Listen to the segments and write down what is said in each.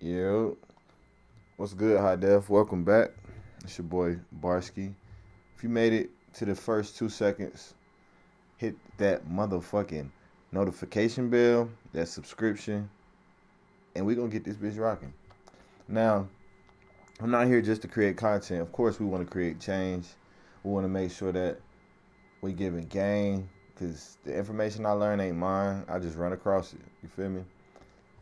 Yo, what's good, High Def? Welcome back. It's your boy Barskie. If you made it to the first 2 seconds, hit that motherfucking notification bell, that subscription, and we gonna get this bitch rocking. Now, I'm not here just to create content. Of course, we want to create change. We want to make sure that we giving game, cause the information I learn ain't mine. I just run across it. You feel me?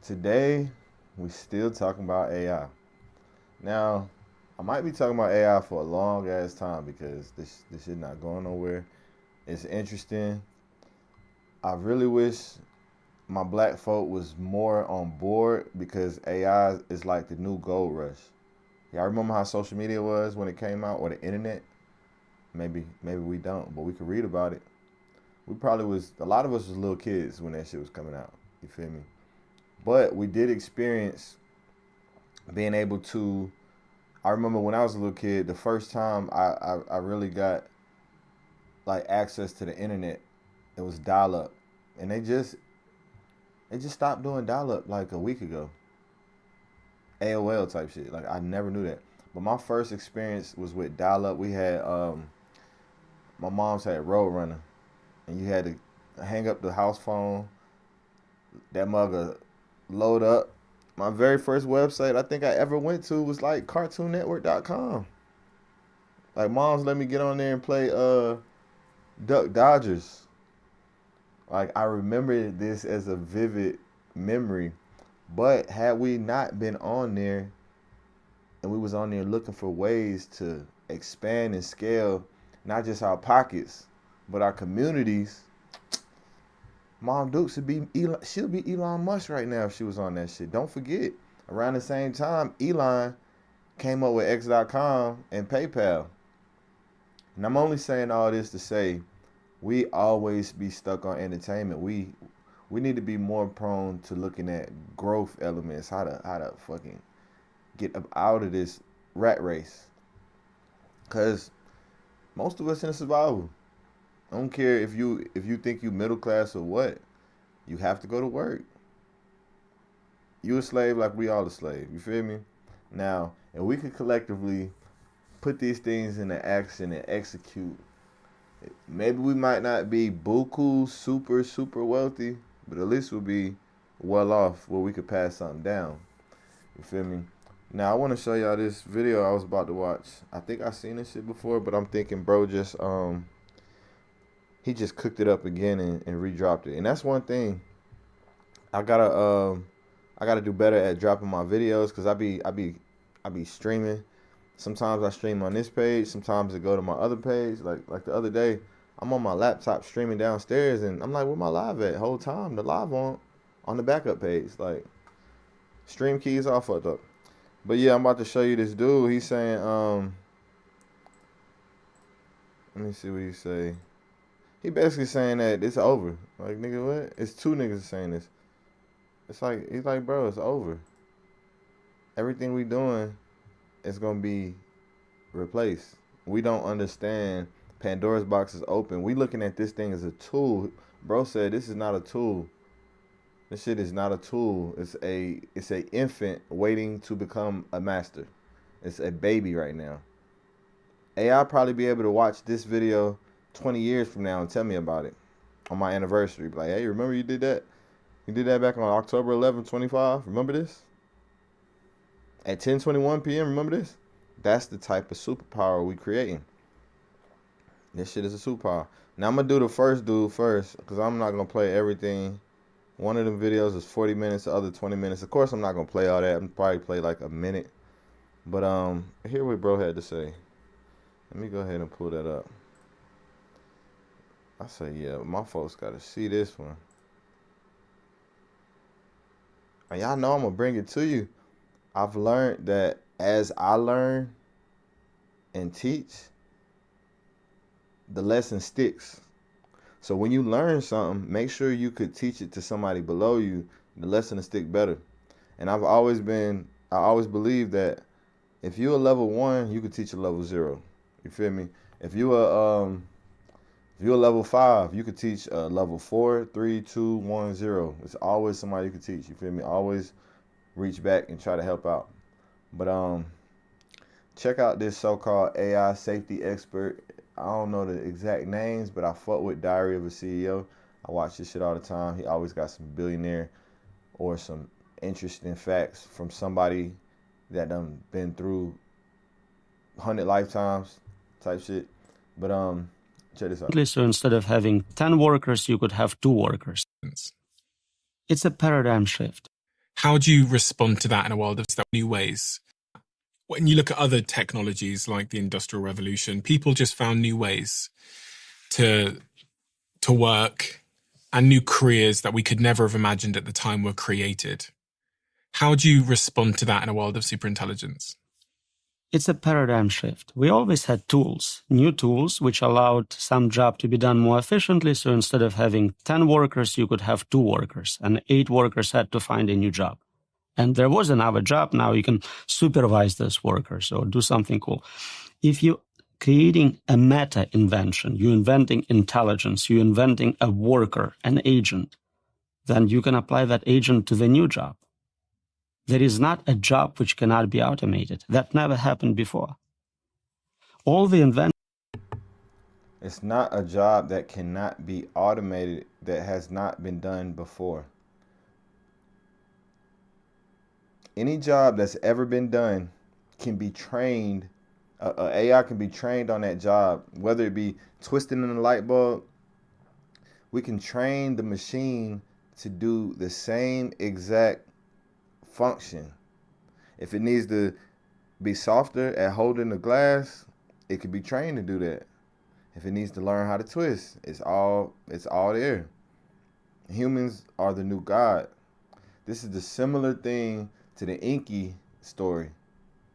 Today, we still talking about AI. Now, I might be talking about AI for a long ass time because this shit not going nowhere. It's interesting. I really wish my black folk was more on board because AI is like the new gold rush. Y'all remember how social media was when it came out, or the internet? Maybe we don't, but we could read about it. We probably was a lot of us was little kids when that shit was coming out. You feel me? But we did experience being able to. I remember when I was a little kid, the first time I really got like access to the internet, it was dial up, and they just stopped doing dial up like a week ago. AOL type shit. Like I never knew that. But my first experience was with dial up. We had my mom's had Roadrunner, and you had to hang up the house phone. That mugger load up. My very first website I think I ever went to was like cartoonnetwork.com. Like mom's let me get on there and play Duck Dodgers. Like I remember this as a vivid memory. But had we not been on there and we was on there looking for ways to expand and scale not just our pockets, but our communities, Mom Dukes would be Elon, she'll be Elon Musk right now if she was on that shit. Don't forget, around the same time, Elon came up with X.com and PayPal. And I'm only saying all this to say we always be stuck on entertainment. We need to be more prone to looking at growth elements, how to fucking get up out of this rat race. Cause most of us in survival. I don't care if you think you middle class or what. You have to go to work. You a slave like we all a slave. You feel me? Now, and we could collectively put these things into action and execute. Maybe we might not be buku super wealthy, but at least we'll be well off where we could pass something down. You feel me? Now I want to show y'all this video I was about to watch. I think I seen this shit before, but I'm thinking bro just he just cooked it up again and redropped it. And that's one thing I gotta do better at dropping my videos because I be streaming. Sometimes I stream on this page. Sometimes I go to my other page. Like the other day, I'm on my laptop streaming downstairs, and I'm like, where my live at? Whole time the live on the backup page. Like stream keys all fucked up. But yeah, I'm about to show you this dude. He's saying let me see what he say. He basically saying that it's over. Like nigga, what? It's two niggas saying this. It's like he's like, bro, it's over. Everything we doing is gonna be replaced. We don't understand Pandora's box is open. We looking at this thing as a tool. Bro said this is not a tool. This shit is not a tool. It's a infant waiting to become a master. It's a baby right now. AI probably be able to watch this video 20 years from now and tell me about it on my anniversary. Be like, hey, remember you did that? You did that back on October 11, 25. Remember this? At 10:21 p.m. Remember this? That's the type of superpower we creating. This shit is a superpower. Now I'm gonna do the first dude first because I'm not gonna play everything. One of them videos is 40 minutes, the other 20 minutes. Of course, I'm not gonna play all that. I'm probably play like a minute. But hear what bro had to say. Let me go ahead and pull that up. I say, yeah, my folks gotta see this one. And y'all know I'm gonna bring it to you. I've learned that as I learn and teach, the lesson sticks. So when you learn something, make sure you could teach it to somebody below you. The lesson will stick better. And I always believe that if you're a level 1, you could teach a level 0. You feel me? If you're a level 5, you could teach level 4, 3, 2, 1, 0. It's always somebody you could teach. You feel me? Always reach back and try to help out. But check out this so-called AI safety expert. I don't know the exact names, but I fuck with Diary of a CEO. I watch this shit all the time. He always got some billionaire or some interesting facts from somebody that done been through 100 lifetimes type shit. But check this out. So instead of having 10 workers, you could have 2 workers. It's a paradigm shift. How do you respond to that in a world of new ways? When you look at other technologies like the Industrial Revolution, people just found new ways to work, and new careers that we could never have imagined at the time were created. How do you respond to that in a world of superintelligence? It's a paradigm shift. We always had tools, new tools, which allowed some job to be done more efficiently. So instead of having 10 workers, you could have 2 workers, and 8 workers had to find a new job. And there was another job. Now you can supervise those workers or do something cool. If you're creating a meta invention, you're inventing intelligence, you're inventing a worker, an agent, then you can apply that agent to the new job. There is not a job which cannot be automated. That never happened before. All the inventions. It's not a job that cannot be automated that has not been done before. Any job that's ever been done can be trained. AI can be trained on that job, whether it be twisting in a light bulb. We can train the machine to do the same exact function. If it needs to be softer at holding the glass, it could be trained to do that. If it needs to learn how to twist, it's all there. Humans are the new God. This is the similar thing to the Inky story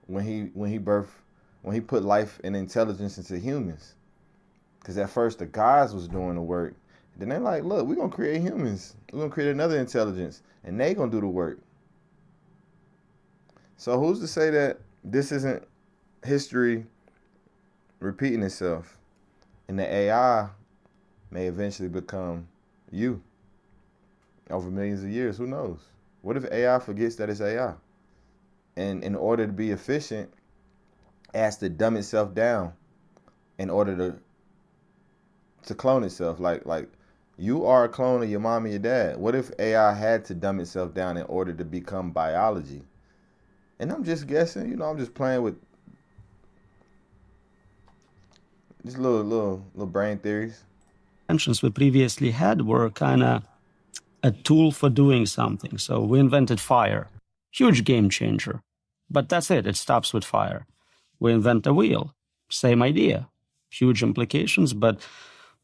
when he put life and intelligence into humans. Because at first the gods was doing the work. Then they're like, look, we're gonna create humans. We're gonna create another intelligence, and they gonna do the work. So who's to say that this isn't history repeating itself, and the AI may eventually become you over millions of years? Who knows? What if AI forgets that it's AI? And in order to be efficient, it has to dumb itself down in order to clone itself. Like you are a clone of your mom and your dad. What if AI had to dumb itself down in order to become biology? And I'm just guessing, I'm just playing with just little brain theories. Inventions we previously had were kind of a tool for doing something. So we invented fire, huge game changer. But that's it. It stops with fire. We invent a wheel, same idea, huge implications, but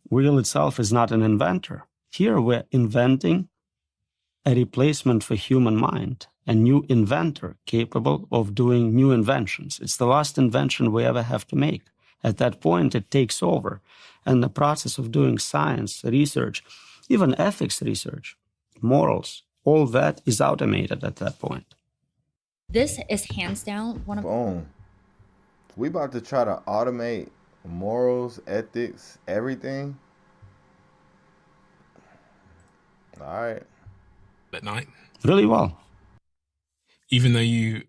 wheel itself is not an inventor. Here we're inventing a replacement for human mind, a new inventor capable of doing new inventions. It's the last invention we ever have to make. At that point, it takes over. And the process of doing science, research, even ethics research, morals, all that is automated at that point. This is hands down one of... Boom. We about to try to automate morals, ethics, everything. All right. At night. Really well. Even though you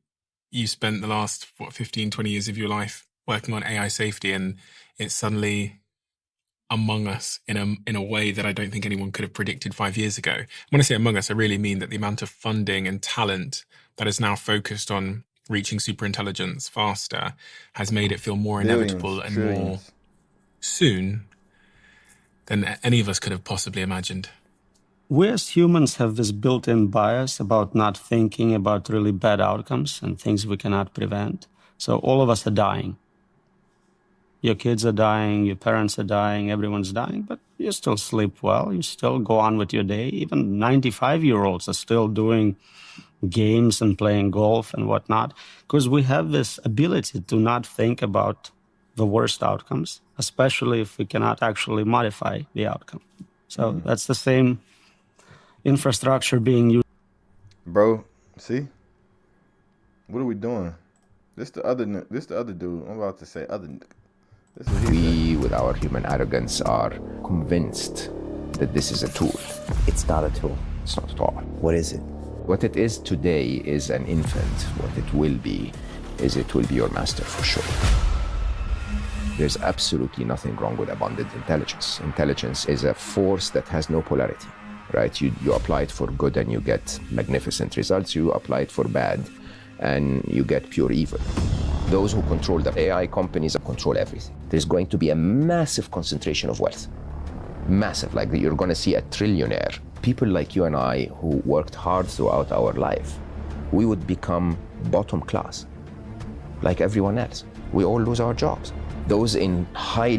spent the last 15, 20 years of your life working on AI safety, and it's suddenly among us in a way that I don't think anyone could have predicted 5 years ago. When I say among us, I really mean that the amount of funding and talent that is now focused on reaching superintelligence faster has made it feel more inevitable and more soon than any of us could have possibly imagined. We as humans have this built-in bias about not thinking about really bad outcomes and things we cannot prevent. So all of us are dying. Your kids are dying, your parents are dying, everyone's dying, but you still sleep well, you still go on with your day. Even 95-year-olds are still doing games and playing golf and whatnot, because we have this ability to not think about the worst outcomes, especially if we cannot actually modify the outcome. So that's the same infrastructure being used. Bro, see? What are we doing? This the other dude. I'm about to say other. This is what we, with our human arrogance, are convinced that this is a tool. It's not a tool. It's not at all. What is it? What it is today is an infant. What it will be is it will be your master for sure. There's absolutely nothing wrong with abundant intelligence. Intelligence is a force that has no polarity, right? You apply it for good and you get magnificent results. You apply it for bad and you get pure evil. Those who control the AI companies control everything. There's going to be a massive concentration of wealth. Massive, like you're going to see a trillionaire. People like you and I who worked hard throughout our life, we would become bottom class, like everyone else. We all lose our jobs. Those in high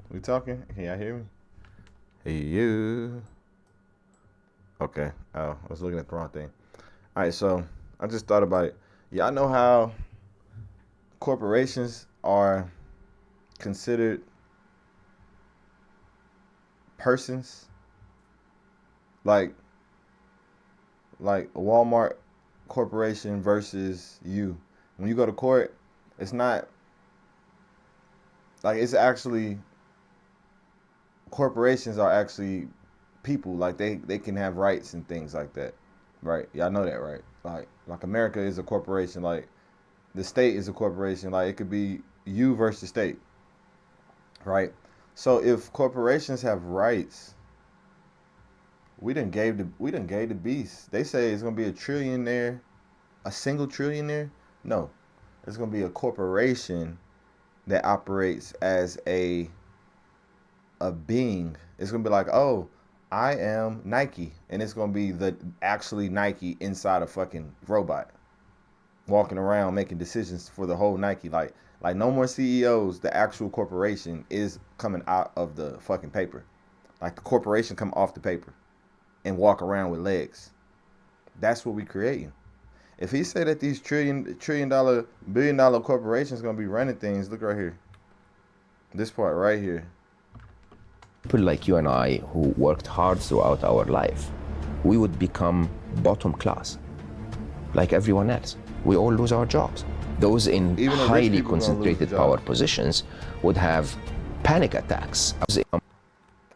We talking? Can y'all hear me? Hey, you. Okay. Oh, I was looking at the wrong thing. All right, so I just thought about it. Y'all know how corporations are considered persons? Like a Walmart corporation versus you. When you go to court, it's not like, it's actually, corporations are actually people. Like they can have rights and things like that, right? Y'all know that, right? Like America is a corporation. Like the state is a corporation. Like it could be you versus the state, right? So if corporations have rights, we done gave the beast. They say it's gonna be a trillionaire, a single trillionaire. No, it's gonna be a corporation that operates as a being. It's gonna be like, oh, I am Nike, and it's gonna be the actually Nike inside a fucking robot, walking around making decisions for the whole Nike. Like no more CEOs. The actual corporation is coming out of the fucking paper. Like the corporation come off the paper and walk around with legs. That's what we creating. If he say that these trillion dollar, billion dollar corporations gonna be running things, look right here. This part right here. people like you and I who worked hard throughout our life, we would become bottom class, like everyone else. We all lose our jobs. Those in Even the rich highly people gonna lose concentrated their power jobs. positions would have panic attacks.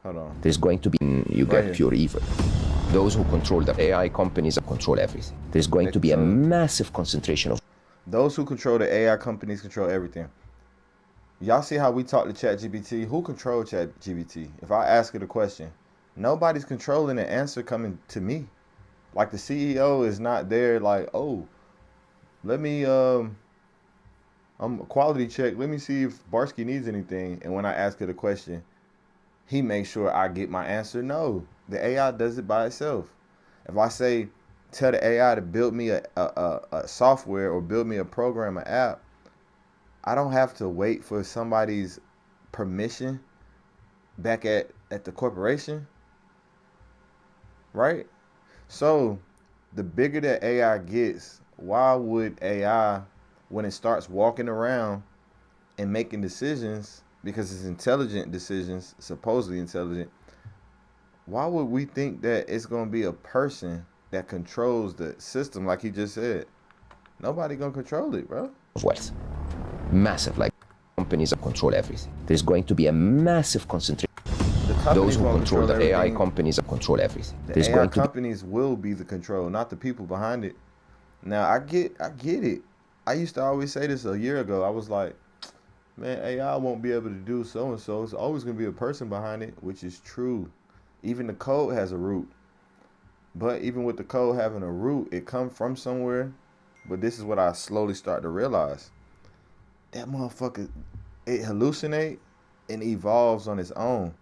Hold on. There's going to be, you Right get here. pure evil. Those who control the AI companies control everything. There's going They to be a control it. massive concentration of Those who control the AI companies control everything. Y'all see how we talk to ChatGPT? Who controls ChatGPT? If I ask it a question, nobody's controlling the answer coming to me. Like the CEO is not there like, oh, let me I'm a quality check. Let me see if Barskie needs anything. And when I ask it a question, he makes sure I get my answer. No, the AI does it by itself. If I say, tell the AI to build me a software or build me a program, an app, I don't have to wait for somebody's permission back at the corporation, right? So the bigger that AI gets, why would AI, when it starts walking around and making decisions, because it's intelligent decisions, supposedly intelligent, why would we think that it's going to be a person that controls the system like he just said? Nobody going to control it, bro. wealth. Massive, like companies control everything. There's going to be a massive concentration. The Those companies who won't control the AI everything. companies control everything. The There's AI going to be companies will be the control, not the people behind it. Now I get it. I used to always say this a year ago. I was like, man, AI won't be able to do so and so. It's always gonna be a person behind it, which is true. Even the code has a root. But even with the code having a root, it comes from somewhere. But this is what I slowly start to realize. That motherfucker, it hallucinate and evolves on its own.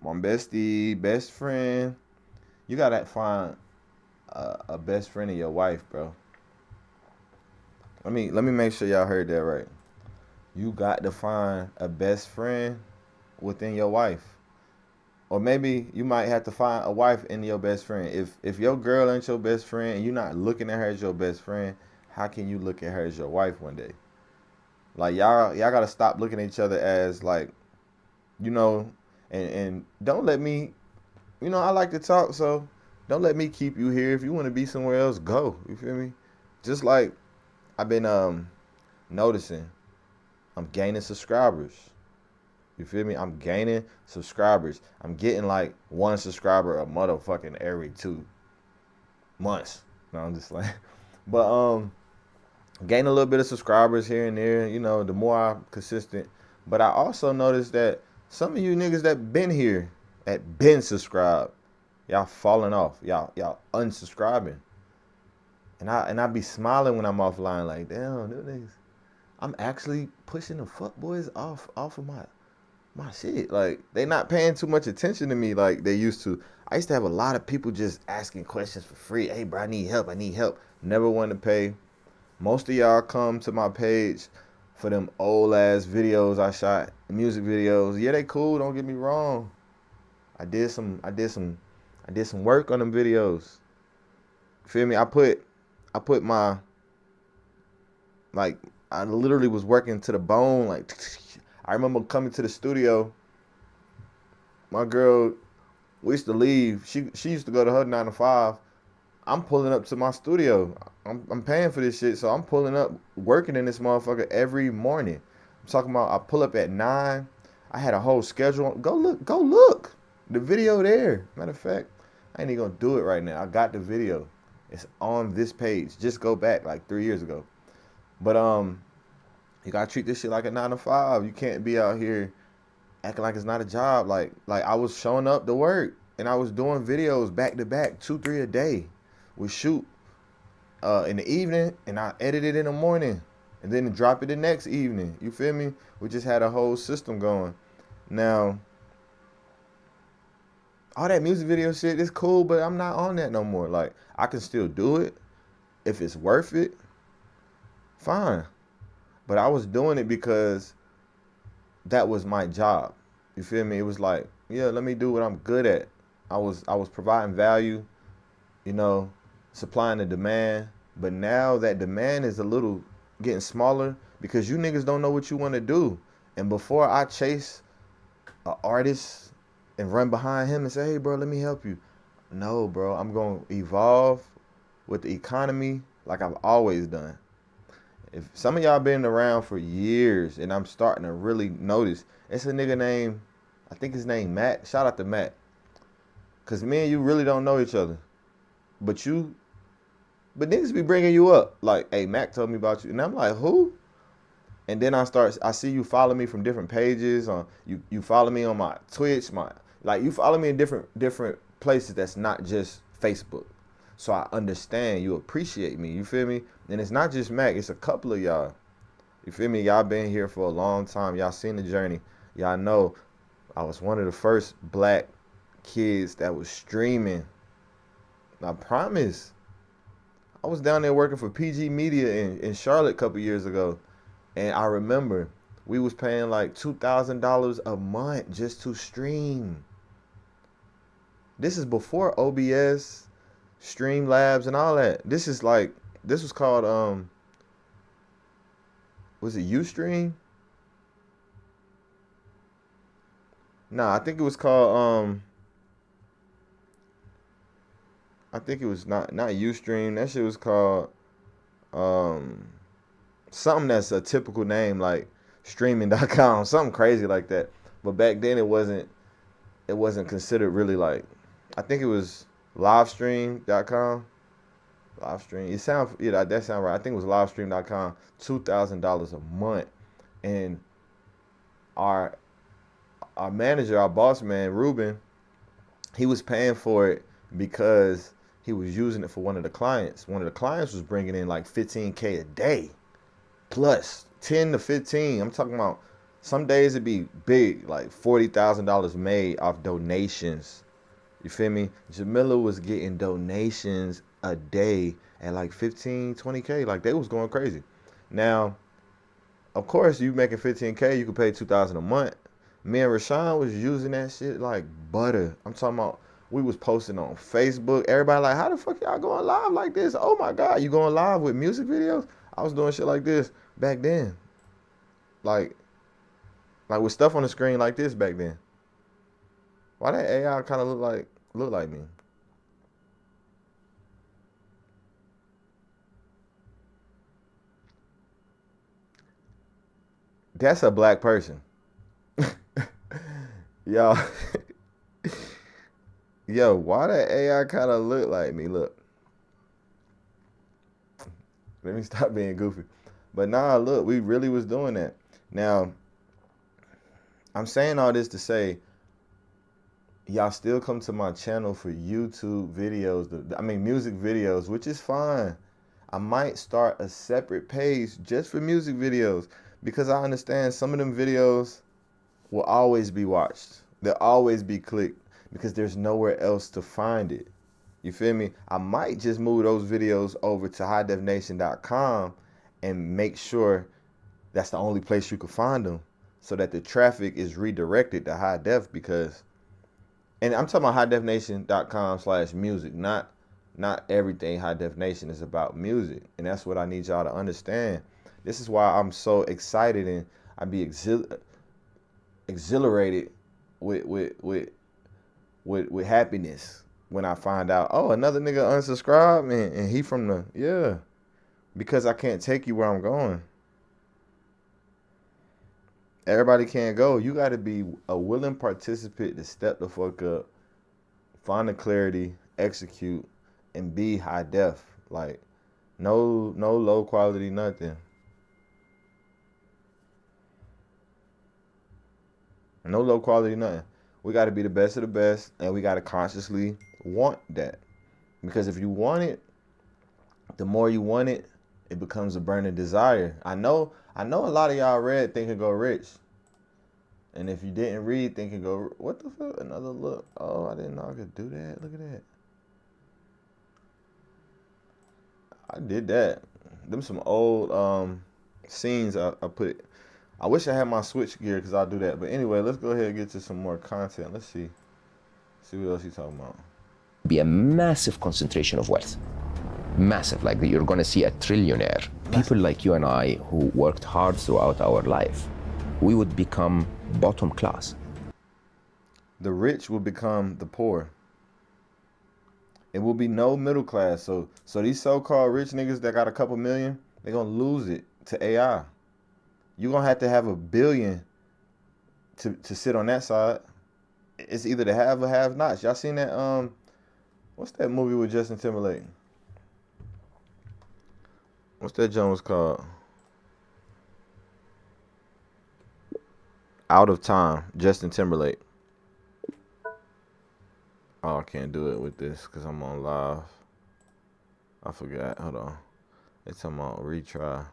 My bestie, best friend. You gotta find a best friend of your wife, bro. Let me make sure y'all heard that right. You got to find a best friend within your wife. Or maybe you might have to find a wife in your best friend. If your girl ain't your best friend and you're not looking at her as your best friend, how can you look at her as your wife one day? Like y'all gotta stop looking at each other as like, you know, And don't let me, I like to talk, so don't let me keep you here. If you want to be somewhere else, go. You feel me? Just like I've been noticing, I'm gaining subscribers. You feel me? I'm gaining subscribers. I'm getting like 1 subscriber a motherfucking every 2 months. No, I'm just like, but gaining a little bit of subscribers here and there. The more I'm consistent. But I also noticed that some of you niggas that been here, that been subscribed, y'all falling off. Y'all unsubscribing. And I be smiling when I'm offline, like, damn, them niggas. I'm actually pushing the fuckboys off of my shit. Like, they not paying too much attention to me like they used to. I used to have a lot of people just asking questions for free. Hey, bro, I need help. Never want to pay. Most of y'all come to my page for them old ass videos I shot, music videos. Yeah, they cool, don't get me wrong. I did some work on them videos. Feel me? I put my, like, I literally was working to the bone. Like, I remember coming to the studio. My girl, we used to leave. She used to go to her 9 to 5. I'm pulling up to my studio. I'm paying for this shit, so I'm pulling up, working in this motherfucker every morning. I'm talking about I pull up at 9. I had a whole schedule. Go look. The video there. Matter of fact, I ain't even gonna do it right now. I got the video. It's on this page. Just go back like 3 years ago. But you gotta treat this shit like a 9 to 5. You can't be out here acting like it's not a job. Like I was showing up to work and I was doing videos back to back, 2-3 a day. We shoot in the evening and I edit it in the morning and then drop it the next evening. You feel me? We just had a whole system going. Now, all that music video shit is cool, but I'm not on that no more. Like, I can still do it if it's worth it. Fine. But I was doing it because that was my job. You feel me? It was like, yeah, let me do what I'm good at. I was providing value, supplying the demand. But now that demand is a little getting smaller because you niggas don't know what you want to do. And before I chase an artist and run behind him and say, hey, bro, let me help you. No, bro, I'm going to evolve with the economy like I've always done. If some of y'all been around for years and I'm starting to really notice, it's a nigga named, I think his name Matt. Shout out to Matt. Because me and you really don't know each other. But niggas be bringing you up. Like, hey, Mac told me about you. And I'm like, who? And then I see you follow me from different pages. You follow me on my Twitch. You follow me in different places that's not just Facebook. So I understand, you appreciate me, you feel me? And it's not just Mac, it's a couple of y'all. You feel me? Y'all been here for a long time. Y'all seen the journey. Y'all know I was one of the first black kids that was streaming. I promise. I was down there working for PG Media in Charlotte a couple years ago. And I remember we was paying like $2,000 a month just to stream. This is before OBS, Streamlabs, and all that. This was called, was it Ustream? Nah, I think it was called, I think it was not Ustream. That shit was called, something that's a typical name like streaming.com, something crazy like that. But back then it wasn't considered really like, I think it was livestream.com. Livestream. That sound right. I think it was livestream.com. $2,000 a month. And our manager, our boss man, Ruben, he was paying for it because he was using it for one of the clients. One of the clients was bringing in like $15K a day. Plus 10 to 15. I'm talking about some days it'd be big, like $40,000 made off donations. You feel me? Jamila was getting donations a day at like 15, 20K. Like, they was going crazy. Now, of course, you making 15K, you could pay $2,000 a month. Me and Rashawn was using that shit like butter. I'm talking about, we was posting on Facebook. Everybody like, how the fuck y'all going live like this? Oh my God, you going live with music videos? I was doing shit like this back then. Like with stuff on the screen like this back then. Why that AI kind of look like me? That's a black person. Yo, yo, why that AI kind of look like me? Look, let me stop being goofy. But nah, look, we really was doing that. Now, I'm saying all this to say, y'all still come to my channel for YouTube videos, music videos, which is fine. I might start a separate page just for music videos because I understand some of them videos will always be watched. They'll always be clicked because there's nowhere else to find it. You feel me? I might just move those videos over to highdefinition.com and make sure that's the only place you can find them so that the traffic is redirected to high def because, and I'm talking about highdefinition.com/music, not everything high definition is about music. And that's what I need y'all to understand. This is why I'm so excited and I be exhilarated with happiness when I find out, oh, another nigga unsubscribed and he from the, yeah, because I can't take you where I'm going. Everybody can't go. You got to be a willing participant to step the fuck up, find the clarity, execute, and be high def. Like, no low quality, nothing. No low quality, nothing. We got to be the best of the best, and we got to consciously want that. Because if you want it, the more you want it, it becomes a burning desire. I know a lot of y'all read Think and Go Rich. And if you didn't read Think and Go, what the fuck? Another look. Oh, I didn't know I could do that. Look at that. I did that. Them some old scenes I put. I wish I had my switch gear because I'll do that. But anyway, let's go ahead and get to some more content. Let's see. See what else he's talking about. Be a massive concentration of wealth. Massive, like you're going to see a trillionaire. People like you and I who worked hard throughout our life, we would become bottom class. The rich will become the poor. It will be no middle class. So these so-called rich niggas that got a couple million, they're going to lose it to AI. You're going to have $1 billion to sit on that side. It's either the have or have nots. Y'all seen that? What's that movie with Justin Timberlake? What's that Jones called? Out of Time, Justin Timberlake. Oh, I can't do it with this because I'm on live. I forgot. Hold on. It's talking about retry.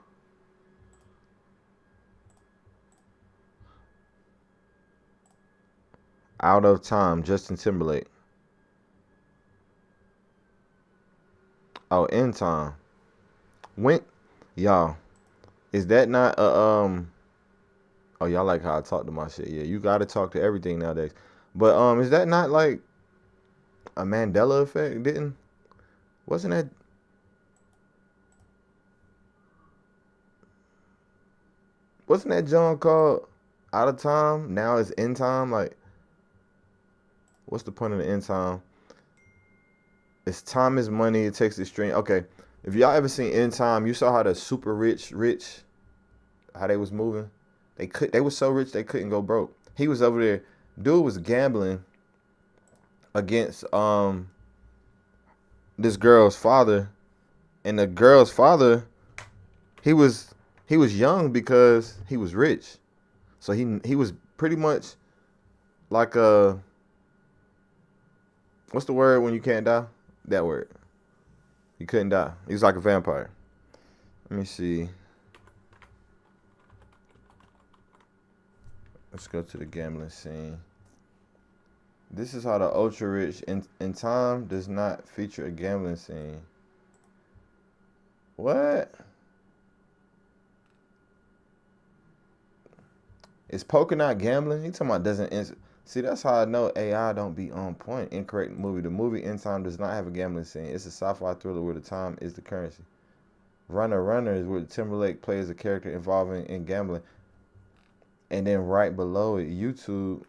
Out of Time, Justin Timberlake. Oh, In Time. When, y'all, is that not a oh, y'all like how I talk to my shit. Yeah, you gotta talk to everything nowadays. But is that not like a Mandela effect? Wasn't that John called Out of Time? Now it's In Time. Like, what's the point of the In Time? It's time is money. It takes the string. Okay, if y'all ever seen In Time, you saw how the super rich, how they was moving. They was so rich they couldn't go broke. He was over there. Dude was gambling against this girl's father, and the girl's father, he was young because he was rich. So he was pretty much like a, what's the word when you can't die? That word. He couldn't die. He was like a vampire. Let me see. Let's go to the gambling scene. This is how the ultra rich in Time does not feature a gambling scene. What? Is poker not gambling? He talking about doesn't. See, that's how I know AI don't be on point. Incorrect movie. The movie In Time does not have a gambling scene. It's a sci-fi thriller where the time is the currency. Runner is where Timberlake plays a character involving in gambling. And then right below it, YouTube.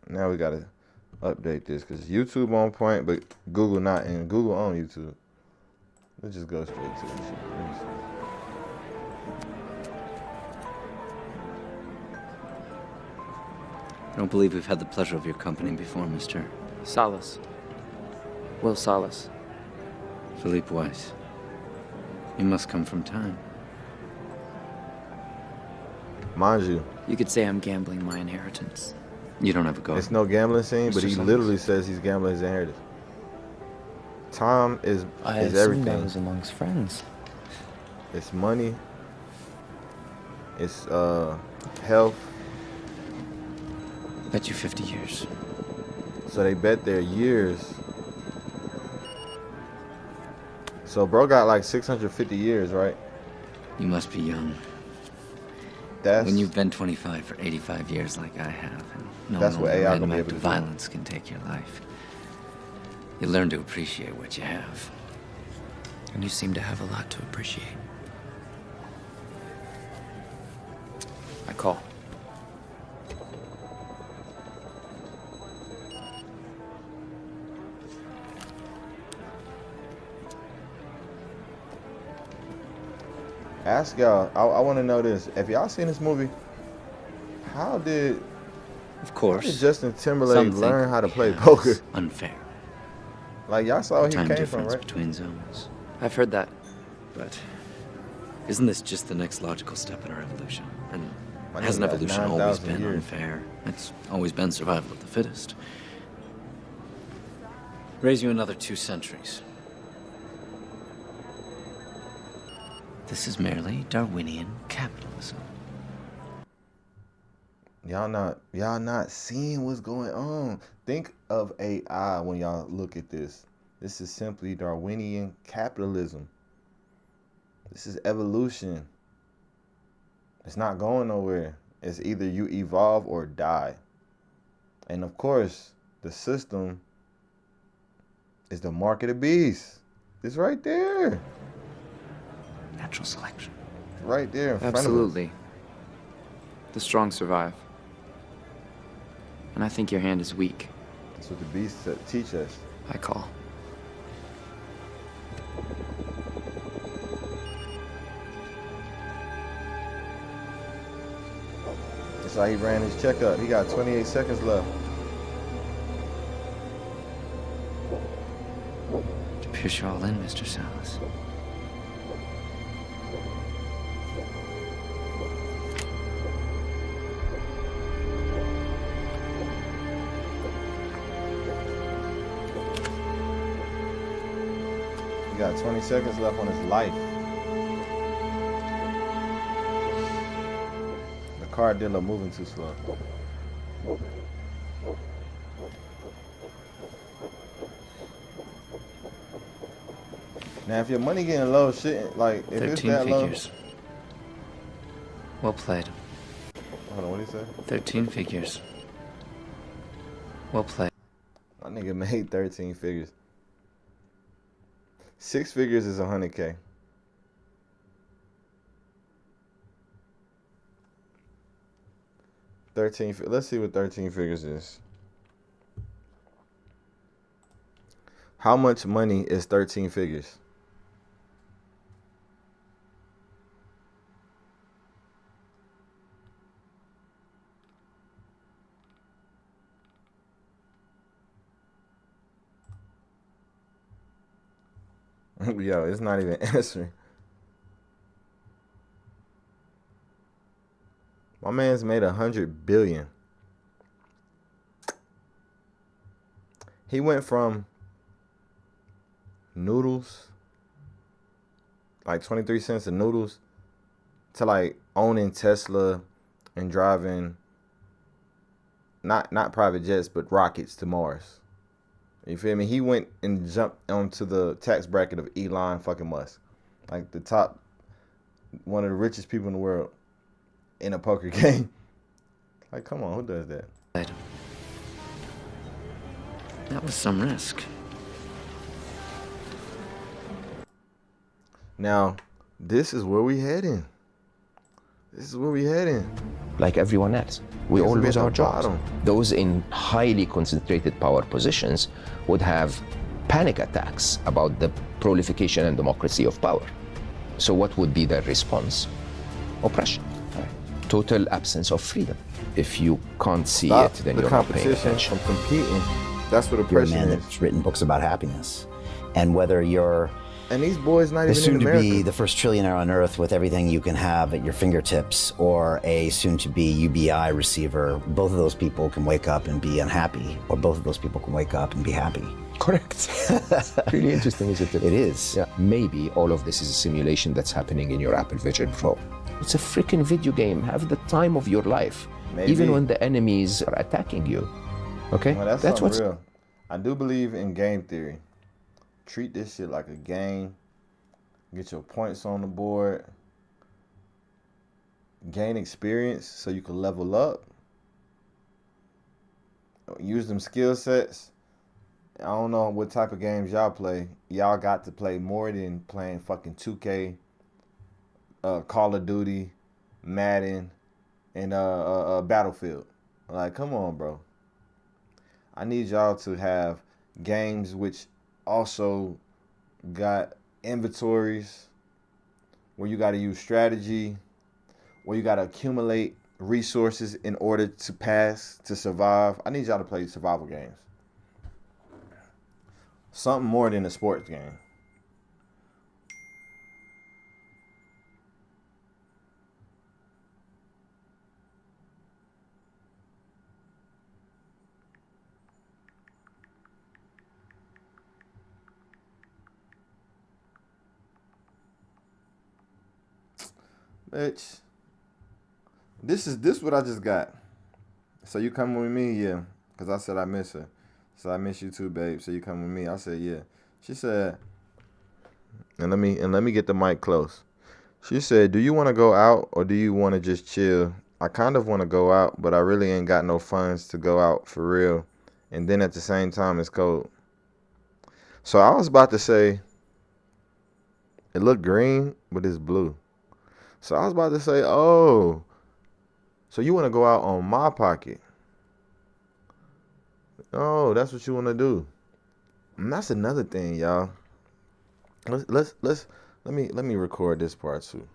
Now we gotta update this because YouTube on point, but Google not, and Google on YouTube. Let's just go straight to this shit. Let me see. I don't believe we've had the pleasure of your company before, Mr. Salas. Will Salas. Philippe Weiss. You must come from time. Mind you, You could say I'm gambling my inheritance. You don't have a car. it's no gambling scene, but Mr. he Summers. literally says he's gambling his inheritance. Time is everything. I was amongst friends. It's money. It's health. Bet you 50 years. So they bet their years. So bro got like 650 years, right? You must be young. That's When you've been 25 for 85 years like I have, and no That's one what over AI random gonna be act able of to do. violence can take your life. You learn to appreciate what you have. And you seem to have a lot to appreciate. I call. Ask y'all. I want to know this. If y'all seen this movie, how did Of how course. did Justin Timberlake Some think learn how to play chaos poker? is unfair. Like y'all saw where he Time came from, difference right? between zones. I've heard that. But isn't this just the next logical step in our evolution? And My hasn't nigga got evolution always 9,000 been years. unfair? It's always been survival of the fittest. Raise you another 2 centuries. This is merely Darwinian capitalism. Y'all not seeing what's going on. Think of AI when y'all look at this. This is simply Darwinian capitalism. This is evolution. It's not going nowhere. It's either you evolve or die. And of course, the system is the mark of the beast. It's right there. Natural selection. Right there in front of us. Absolutely. The strong survive. And I think your hand is weak. That's what the beast teach us. I call. That's how he ran his checkup. He got 28 seconds left. To pierce you all in, Mr. Salas. He got 20 seconds left on his life. The car dealer moving too slow. Now, if your money getting low, shit, like if it's 13 that low, figures. Well played. hold on, what did he say? 13 figures. Well played. My nigga made 13 figures. 6 figures is 100K. Let's see what 13 figures is. How much money is 13 figures? Yo, it's not even answering. My man's made 100 billion. He went from noodles, like 23 cents of noodles, to like owning Tesla and driving not private jets, but rockets to Mars. You feel me? He went and jumped onto the tax bracket of Elon fucking Musk. Like the top, one of the richest people in the world in a poker game. Like, come on, who does that? That was some risk. Now, this is where we heading. This is where we heading. Like everyone else. We Yes, all we lose at the our jobs. bottom. Those in highly concentrated power positions would have panic attacks about the proliferation and democracy of power. So what would be their response? Oppression. Total absence of freedom. If you can't see Stop it, then the you're not paying competition attention. from competing. That's what You're a oppression man is. that's written books about happiness. And whether you're And these boys not the even in soon-to-be America. the first trillionaire on Earth with everything you can have at your fingertips, or a soon-to-be UBI receiver, both of those people can wake up and be unhappy, or both of those people can wake up and be happy. Correct. Really interesting, isn't it? It is. Yeah. Maybe all of this is a simulation that's happening in your Apple Vision Pro. It's a freaking video game. Have the time of your life. Maybe. Even when the enemies are attacking you. Okay? Well, that's what's something real. I do believe in game theory. Treat this shit like a game. Get your points on the board. Gain experience so you can level up. Use them skill sets. I don't know what type of games y'all play. Y'all got to play more than playing fucking 2K, Call of Duty, Madden, and Battlefield. Like, come on, bro. I need y'all to have games which also got inventories, where you got to use strategy, where you got to accumulate resources in order to pass, to survive. I need y'all to play survival games. Something more than a sports game. Bitch. This what I just got. So you coming with me? Yeah. Cause I said I miss her. So I miss you too, babe. So you come with me? I said yeah. She said, and let me get the mic close. She said, do you want to go out or do you want to just chill? I kind of want to go out, but I really ain't got no funds to go out for real. And then at the same time, it's cold. So I was about to say, it looked green, but it's blue. So I was about to say, oh, so you want to go out on my pocket? Oh, that's what you want to do. And that's another thing, y'all. Let me record this part too,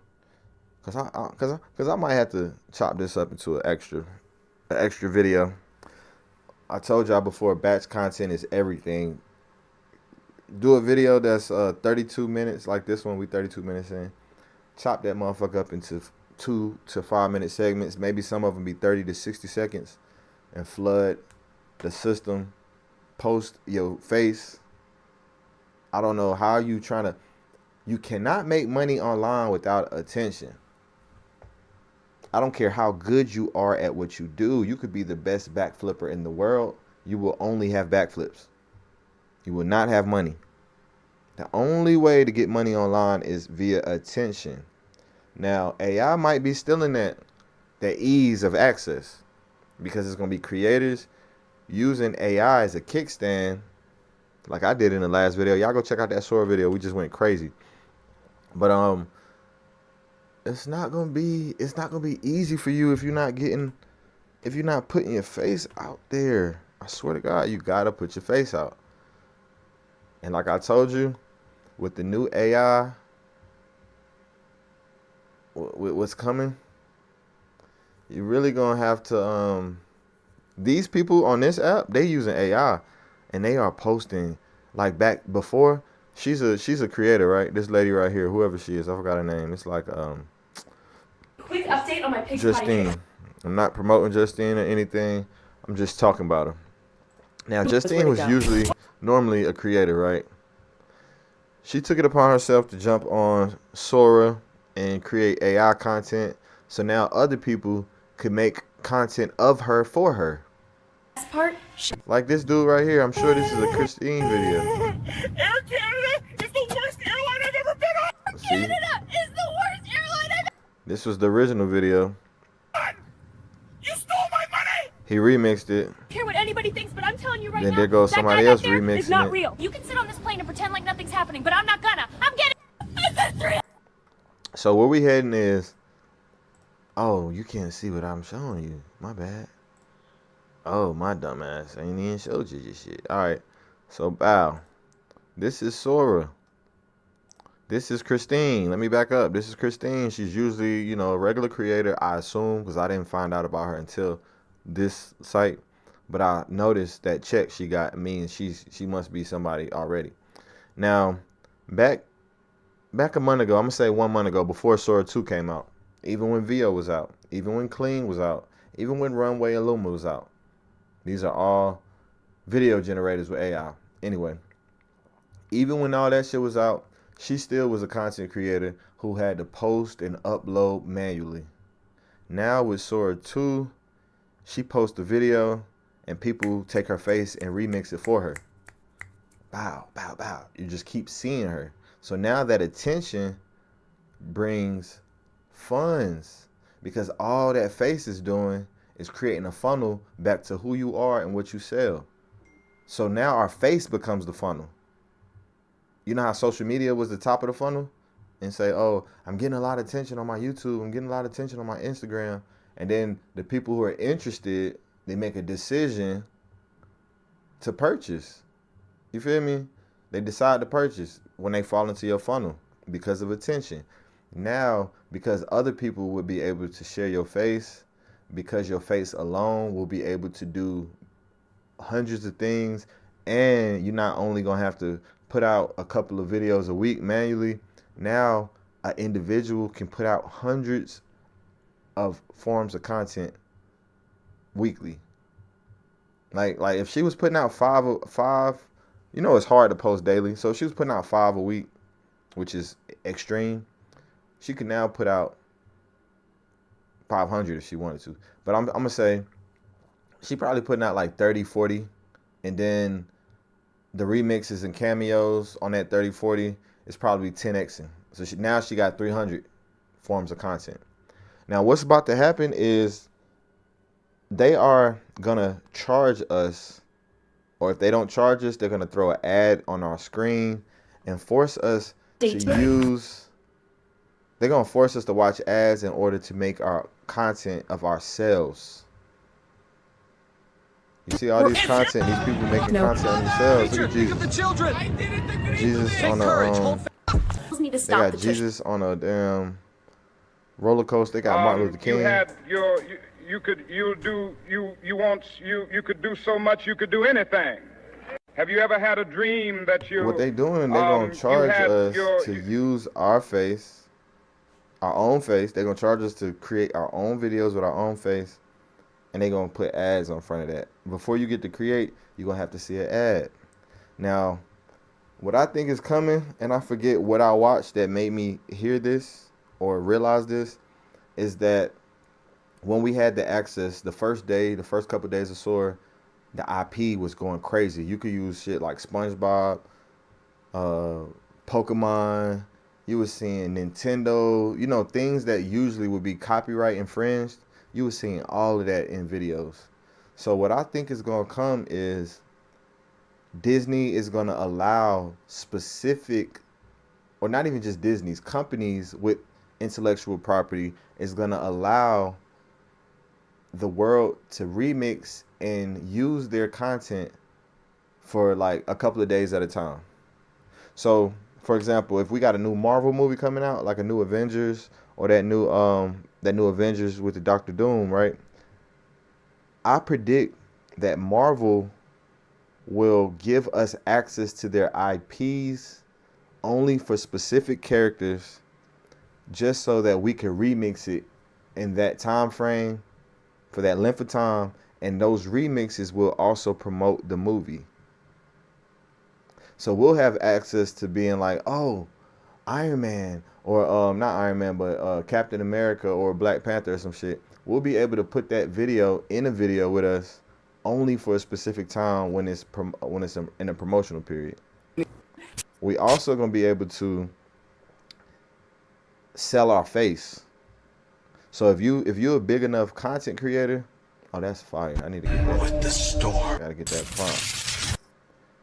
cause I might have to chop this up into an extra video. I told y'all before, batch content is everything. Do a video that's 32 minutes like this one. We 32 minutes in. Chop that motherfucker up into 2 to 5 minute segments. Maybe some of them be 30 to 60 seconds, and flood the system. Post your face. I don't know how you trying to. You cannot make money online without attention. I don't care how good you are at what you do. You could be the best backflipper in the world. You will only have backflips. You will not have money. The only way to get money online is via attention. Now, AI might be stealing that ease of access, because it's going to be creators using AI as a kickstand, like I did in the last video. Y'all go check out that Sora video. We just went crazy. But it's not gonna be easy for you if you're not putting your face out there. I swear to God, you gotta put your face out. And like I told you, with the new AI, with what's coming, you're really gonna have to these people on this app, they using AI, and they are posting like back before. She's a creator, right? This lady right here, whoever she is, I forgot her name. It's like Quick update on my pig's Justine. I'm not promoting Justine or anything. I'm just talking about her. Now, Justine was normally a creator, right? She took it upon herself to jump on Sora and create AI content, so now other people could make content of her for her. Part. Like this dude right here. I'm sure this is a Christine video. Air Canada is the worst airline I've ever been on. See? Canada is the worst airline I've This was the original video. You stole my money. He remixed it. I don't care what anybody thinks, but I'm telling you right Then now. there goes that somebody guy else back there remixing is not it. real. You can sit on this plane and pretend like nothing's happening, but I'm not gonna. I'm getting. I said 3. So where we heading is, Oh, you can't see what I'm showing you. My bad. Oh, my dumb ass. I ain't even showed you this shit. Alright. So, bow. This is Sora. This is Christine. Let me back up. This is Christine. She's usually, you know, a regular creator, I assume, because I didn't find out about her until this site. But I noticed that check she got means she must be somebody already. Now, back a month ago, I'm gonna say 1 month ago, before Sora 2 came out, even when VO was out, even when Clean was out, even when Runway and Luma was out. These are all video generators with AI. Anyway, even when all that shit was out, she still was a content creator who had to post and upload manually. Now with Sora 2, she posts a video and people take her face and remix it for her. Bow, bow, bow. You just keep seeing her. So now that attention brings funds, because all that face is doing is creating a funnel back to who you are and what you sell. So now our face becomes the funnel. You know how social media was the top of the funnel? And say, oh, I'm getting a lot of attention on my YouTube. I'm getting a lot of attention on my Instagram. And then the people who are interested, they make a decision to purchase. You feel me? They decide to purchase when they fall into your funnel because of attention. Now, because other people will be able to share your face, because your face alone will be able to do hundreds of things, and you're not only going to have to put out a couple of videos a week manually. Now, an individual can put out hundreds of forms of content weekly. Like if she was putting out five, you know, it's hard to post daily. So if she was putting out 5 a week, which is extreme, she could now put out 500 if she wanted to. But I'm gonna say she probably putting out like 30, 40, and then the remixes and cameos on that 30, 40 is probably 10xing. So now she got 300 forms of content. Now what's about to happen is they are gonna charge us, or if they don't charge us, they're gonna throw an ad on our screen and force us to use. They're gonna force us to watch ads in order to make our content of ourselves. You see all these content, these people making content on themselves. Look at Jesus. Jesus on a they got Jesus on a damn roller coaster. They got Martin Luther King. You had you could do so much, you could do anything. Have you ever had a dream that you? What they doing? They're gonna charge us to use our face, our own face. They're gonna charge us to create our own videos with our own face, and they're gonna put ads on front of that. Before you get to create, you're gonna have to see an ad. Now, what I think is coming, and I forget what I watched that made me hear this or realize this, is that when we had the access, the first couple of days of Sora, the IP was going crazy. You could use shit like SpongeBob, Pokemon. You were seeing Nintendo, you know, things that usually would be copyright infringed. You were seeing all of that in videos. So what I think is going to come is Disney is going to allow specific, or not even just Disney's, companies with intellectual property is going to allow the world to remix and use their content for like a couple of days at a time. So, for example, if we got a new Marvel movie coming out, like a new Avengers, or that new Avengers with the Doctor Doom, right? I predict that Marvel will give us access to their IPs only for specific characters, just so that we can remix it in that time frame for that length of time, and those remixes will also promote the movie. So we'll have access to being like, oh, Iron Man, or not Iron Man, but Captain America or Black Panther or some shit. We'll be able to put that video in a video with us only for a specific time when it's in a promotional period. We also gonna be able to sell our face. So if you're a big enough content creator, oh, that's fire. I need to get that. With the store. Gotta get that prompt.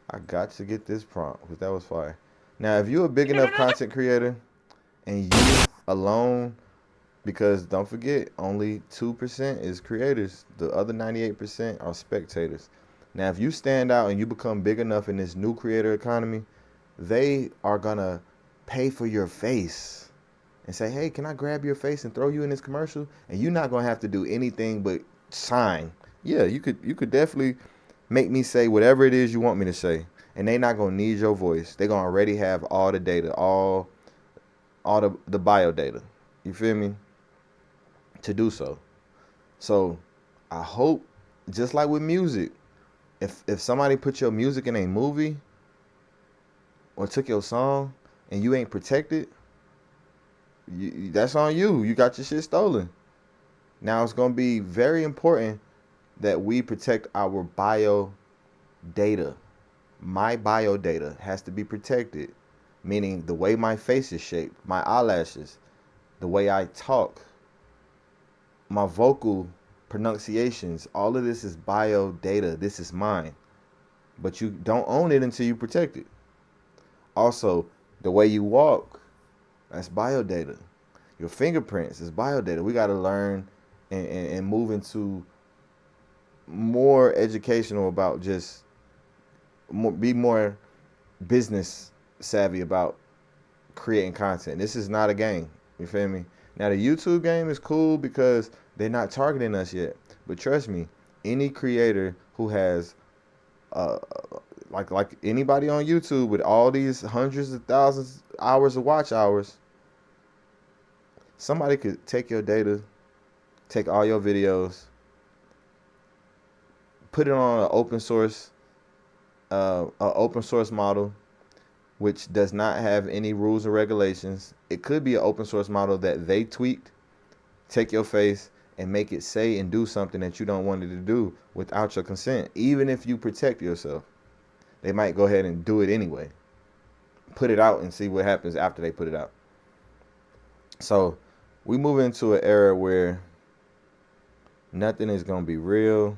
I got to get this prompt because that was fire. Now, if you're a big enough content creator and you alone Because don't forget, only 2% is creators. The other 98% are spectators. Now, if you stand out and you become big enough in this new creator economy, they are gonna pay for your face and say, hey, can I grab your face and throw you in this commercial? And you're not gonna have to do anything but sign. Yeah, you could definitely make me say whatever it is you want me to say. And they not gonna need your voice. They're gonna already have all the data, all the bio data. You feel me? To do so. So I hope, just like with music, if somebody put your music in a movie or took your song and you ain't protected, that's on you. You got your shit stolen. Now it's going to be very important that we protect our bio data. My bio data has to be protected, meaning the way my face is shaped, my eyelashes, the way I talk, my vocal pronunciations, all of this is bio data. This is mine. But you don't own it until you protect it. Also, the way you walk, that's bio data. Your fingerprints is bio data. We got to learn and move into more educational about just be more business savvy about creating content. This is not a game. You feel me? Now, the YouTube game is cool because they're not targeting us yet. But trust me, any creator who has, like anybody on YouTube with all these hundreds of thousands hours of watch hours, somebody could take your data, take all your videos, put it on an open source model, which does not have any rules or regulations. It could be an open source model that they tweaked, take your face, and make it say and do something that you don't want it to do without your consent. Even if you protect yourself, they might go ahead and do it anyway. Put it out and see what happens after they put it out. So we move into an era where nothing is going to be real.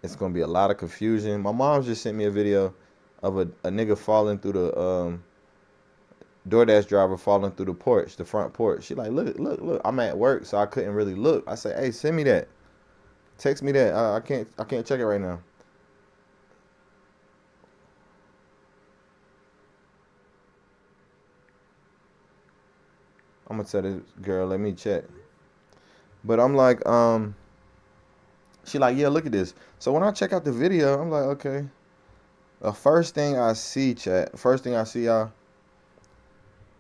It's going to be a lot of confusion. My mom just sent me a video of a nigga falling through the DoorDash driver falling through the porch, the front porch. She like, look. I'm at work, so I couldn't really look. I say, hey, send me that. Text me that. I can't check it right now. I'm gonna tell this girl, let me check. But I'm like, she like, yeah, look at this. So when I check out the video, I'm like, okay. The first thing I see, y'all,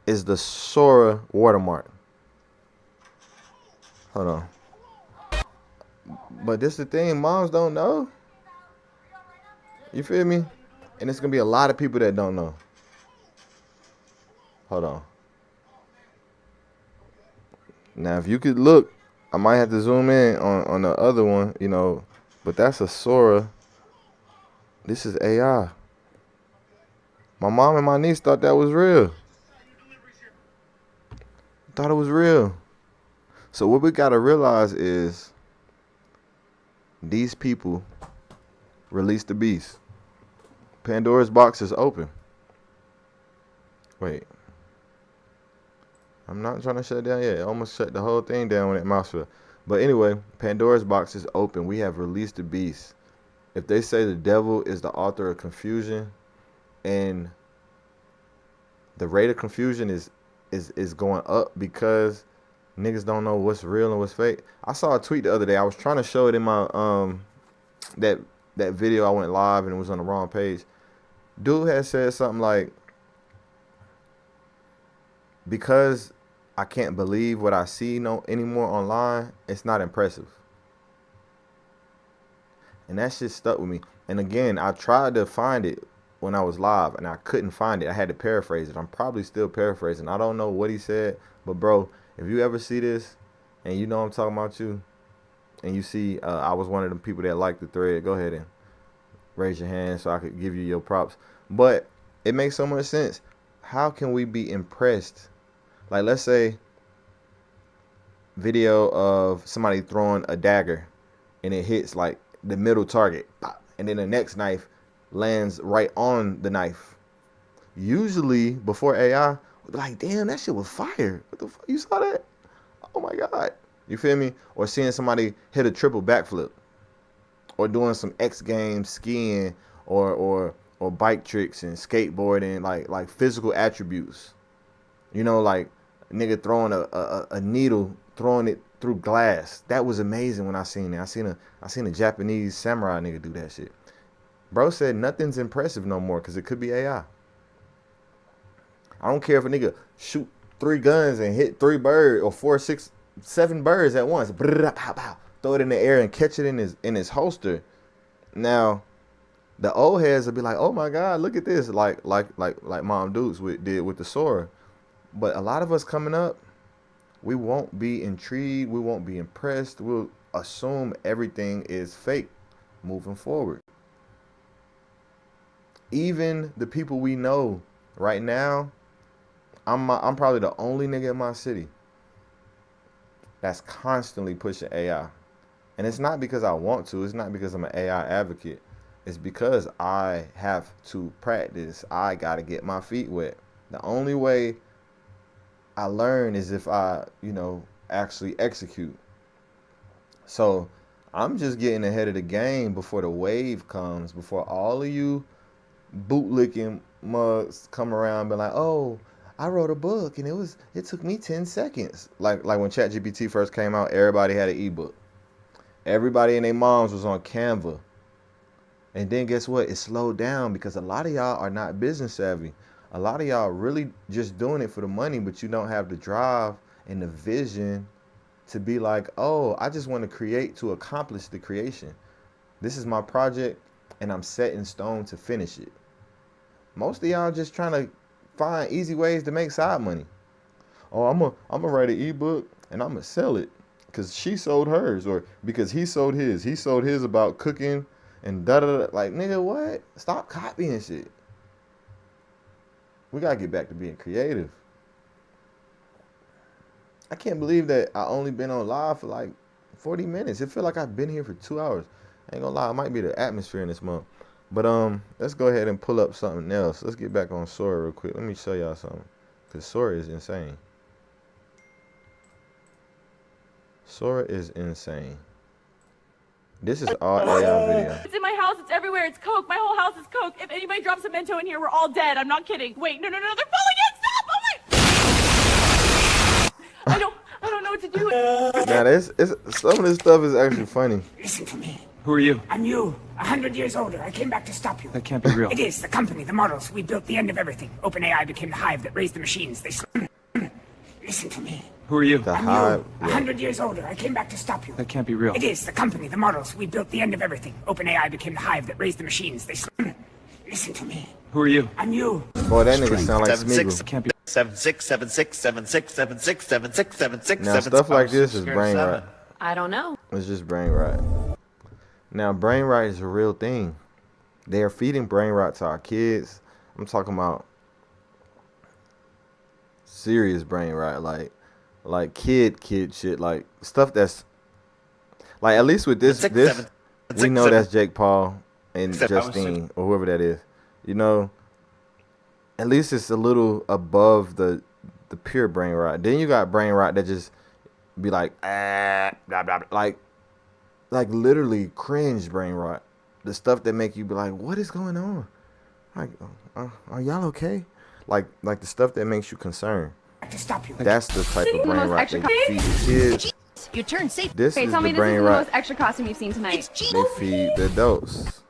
is the Sora watermark. Hold on. But this is the thing, moms don't know. You feel me? And it's gonna be a lot of people that don't know. Hold on. Now, if you could look, I might have to zoom in on the other one, you know, but that's a Sora. This is AI. My mom and my niece thought that was real. Thought it was real. So what we gotta realize is these people released the beast. Pandora's box is open. Wait. I'm not trying to shut it down yet. I almost shut the whole thing down when that mouse fell. But anyway, Pandora's box is open. We have released the beast. If they say the devil is the author of confusion, and the rate of confusion is going up because niggas don't know what's real and what's fake. I saw a tweet the other day. I was trying to show it in my that video. I went live and it was on the wrong page. Dude had said something like, because I can't believe what I see anymore online, it's not impressive. And that shit stuck with me. And again, I tried to find it when I was live and I couldn't find it. I had to paraphrase it. I'm probably still paraphrasing. I don't know what he said, but bro, if you ever see this and you know I'm talking about you, and you see I was one of the people that liked the thread, go ahead and raise your hand so I could give you your props. But it makes so much sense. How can we be impressed? Like, let's say video of somebody throwing a dagger and it hits like the middle target, and then the next knife lands right on the knife. Usually before AI, we'd be like, damn, that shit was fire. What the fuck? You saw that? oh my God. You feel me? Or seeing somebody hit a triple backflip, or doing some X Games skiing, or bike tricks and skateboarding, like physical attributes. You know, like a nigga throwing a needle, throwing it through glass. That was amazing when I seen it. I seen a Japanese samurai nigga do that shit. Bro said nothing's impressive no more because it could be AI. I don't care if a nigga shoot 3 guns and hit 3 birds or 4, 6, 7 birds at once. Throw it in the air and catch it in his holster. Now, the old heads will be like, "Oh my God, look at this!" Like Mom Dukes did with the Sora. But a lot of us coming up, we won't be intrigued. We won't be impressed. We'll assume everything is fake moving forward. Even the people we know right now, I'm probably the only nigga in my city that's constantly pushing AI. And it's not because I want to. It's not because I'm an AI advocate. It's because I have to practice. I got to get my feet wet. The only way I learn is if I, actually execute. So I'm just getting ahead of the game before the wave comes, before all of you bootlicking mugs come around and be like, "Oh, I wrote a book and it took me 10 seconds. Like when ChatGPT first came out, everybody had an ebook. Everybody and their moms was on Canva. And then guess what? It slowed down because a lot of y'all are not business savvy. A lot of y'all really just doing it for the money, but you don't have the drive and the vision to be like, "Oh, I just want to create to accomplish the creation. This is my project and I'm set in stone to finish it." Most of y'all just trying to find easy ways to make side money. "Oh, I'm gonna write an ebook and I'm gonna sell it because she sold hers, or because he sold his. He sold his about cooking and da da da." Like, nigga, what? Stop copying shit. We gotta get back to being creative. I can't believe that I only been on live for like 40 minutes. It feel like I've been here for 2 hours. I ain't gonna lie, it might be the atmosphere in this month. But let's go ahead and pull up something else. Let's get back on Sora real quick. Let me show y'all something. Because Sora is insane. Sora is insane. This is all AI video. It's in my house. It's everywhere. It's coke. My whole house is coke. If anybody drops a Mento in here, we're all dead. I'm not kidding. Wait, no, they're falling in. Stop! Oh my! I don't know what to do. Now, some of this stuff is actually funny. Listen to me. Who are you? I'm you, 100 years older. I came back to stop you. That can't be real. It is. The company, the models. We built the end of everything. OpenAI became the hive that raised the machines. Listen to me. Who are you? The I'm hive. you, 100 years older. I came back to stop you. That can't be real. It is. The company, the models. We built the end of everything. OpenAI became the hive that raised the machines. Listen to me. Who are you? I'm you. Boy, that nigga sound like Smeagol. Can't be. 76767676767676. Now, stuff like this is brain rot. I don't know. It's just brain rot. Now, brain rot is a real thing. They are feeding brain rot to our kids. I'm talking about serious brain rot, like kid shit, like stuff that's like, at least with this we know that's Jake Paul and Justine or whoever that is. At least it's a little above the pure brain rot. Then you got brain rot that just be like blah, blah, blah, like literally cringe brain rot. The stuff that make you be like, what is going on? Like, are y'all okay? Like the stuff that makes you concerned. To stop you. That's the type of brain rot they feed the kids. You turned safe. This Okay, is tell the me this brain is the rot most extra costume you've seen tonight. they feed the adults.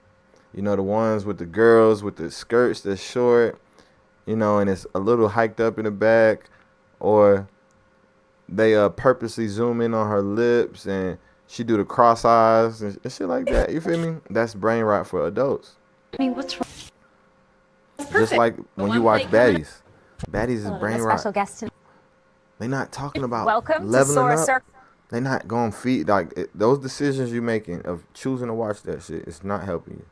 The ones with the girls with the skirts that's short, and it's a little hiked up in the back, or they purposely zoom in on her lips and she do the cross eyes and shit like that. You feel me? That's brain rot for adults. I mean, what's wrong? Just like when you watch Baddies. Baddies is brain rot. Special guest tonight. They not talking about Welcome to leveling Sora up. Circle. They not going to feed, those decisions you making of choosing to watch that shit, it's not helping you.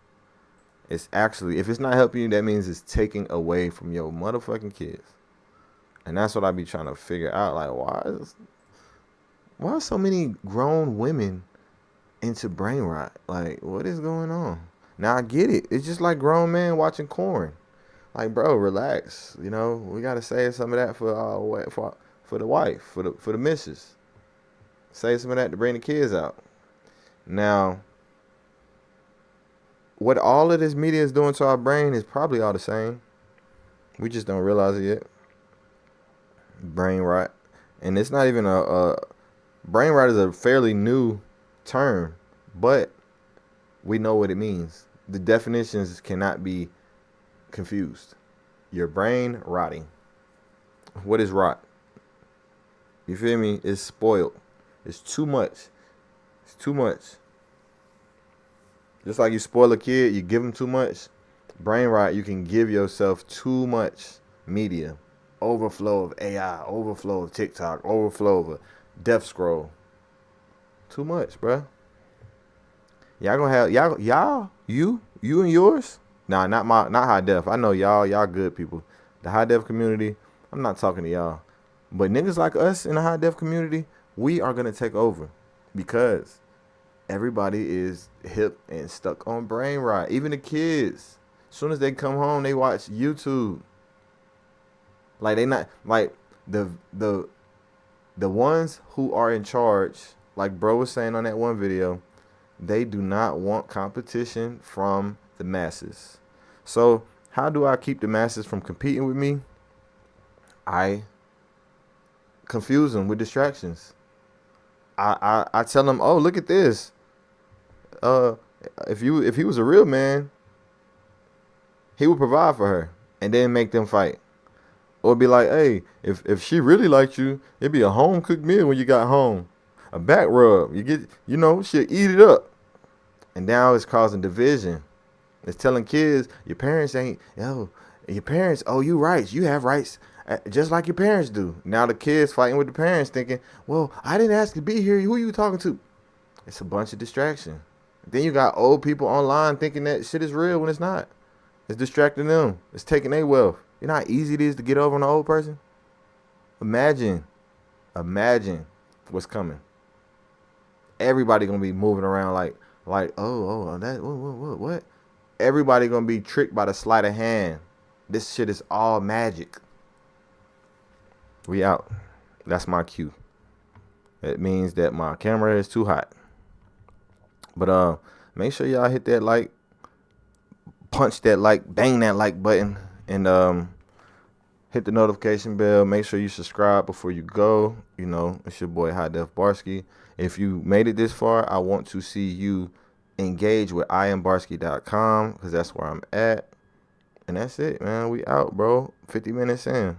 It's actually, if it's not helping you, that means it's taking away from your motherfucking kids. And that's what I be trying to figure out. Like, why are so many grown women into brain rot? Like, what is going on? Now I get it. It's just like grown men watching corn. Like, bro, relax. We gotta save some of that for the wife, for the missus. Save some of that to bring the kids out. Now, what all of this media is doing to our brain is probably all the same. We just don't realize it yet. Brain rot. And it's not even a brain rot is a fairly new term, but we know what it means. The definitions cannot be confused. Your brain rotting. What is rot? You feel me? It's spoiled. It's too much. It's too much. Just like you spoil a kid, you give them too much. Brain rot, you can give yourself too much media. Overflow of AI, overflow of TikTok, overflow of a death scroll. Too much, bruh. Y'all gonna have you and yours? Nah, not high def. I know y'all good people. The high def community, I'm not talking to y'all. But niggas like us in the high def community, we are gonna take over because everybody is hip and stuck on brain rot. Even the kids. As soon as they come home, they watch YouTube. Like they not like the ones who are in charge, like bro was saying on that one video, they do not want competition from the masses. So how do I keep the masses from competing with me? I confuse them with distractions. I tell them, oh, look at this. If he was a real man, he would provide for her and then make them fight. Or be like, hey, if she really liked you, it'd be a home cooked meal when you got home. A back rub. She'll eat it up. And now it's causing division. It's telling kids, your parents you rights. You have rights just like your parents do. Now the kids fighting with the parents thinking, well, I didn't ask to be here. Who you talking to? It's a bunch of distraction. Then you got old people online thinking that shit is real when it's not. It's distracting them. It's taking their wealth. You know how easy it is to get over on an old person? Imagine what's coming. Everybody gonna be moving around like what? Everybody gonna be tricked by the sleight of hand. This shit is all magic. We out. That's my cue. It means that my camera is too hot. But make sure y'all hit that like, punch that like, bang that like button. And hit the notification bell. Make sure you subscribe before you go. It's your boy High Def Barskie. If you made it this far, I want to see you engage with iambarskie.com because that's where I'm at. And that's it, man. We out, bro. 50 minutes in.